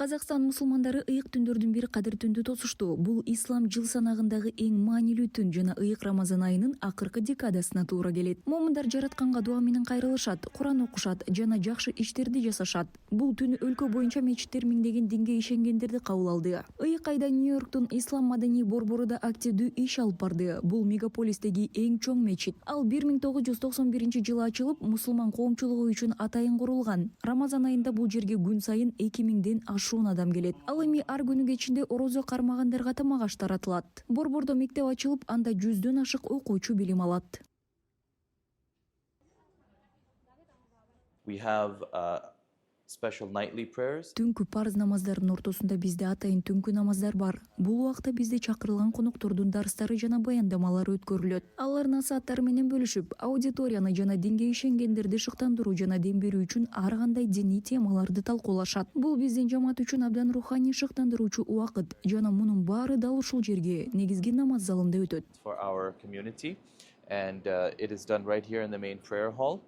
Казакстан мусулмандары ыйык түндөрдүн бири Кадыр түндү тосушту. Бул ислам жыл санагындагы эң маанилүү түн жана ыйык Рамазан айынын акыркы декадасына туура келет. Момундар жаратканга дуа менен кайрылышат, Куран окушат жана жакшы иштерди жасашат. Бул түн өлкө боюнча мечиттер миңдеген динге ишенгендерди кабыл алды. Ыйык айда Нью-Йорктун ислам маданий борбору да активдүү иш алып барды. Бул мегаполистеги эң чоң мечит. Ал 1991-жылы ачылып, мусулман коомчулугу үчүн атайын курулган. Рамазан айында бул жерге күн сайын 2000ден ашуун адам келет. Ал эми ар күнү кечинде орозо кармагандарга тамак аш таратылат. Борбордо мектеп ачылып, анда 100дөн ашык окуучу билим алат. We have special nightly prayers. Түнкү парыз намаздардын ортосунда бизде атайын түнкү намаздар бар. Бул убакта бизде чакырылган коноктордун дарстары жана баяндамалары өткөрүлөт. Алар насааттары менен бөлүшүп, аудиторияны жана динге ишенгендерди шыктандыруу жана дем берүү үчүн ар кандай диний темаларды талкуулашат. Бул биздин жамаат үчүн абдан руханий шыктандыруучу убакыт жана мунун баары дал ушул жерге, негизги намаз залында өтөт. For our community, and it is done right here in the main prayer hall.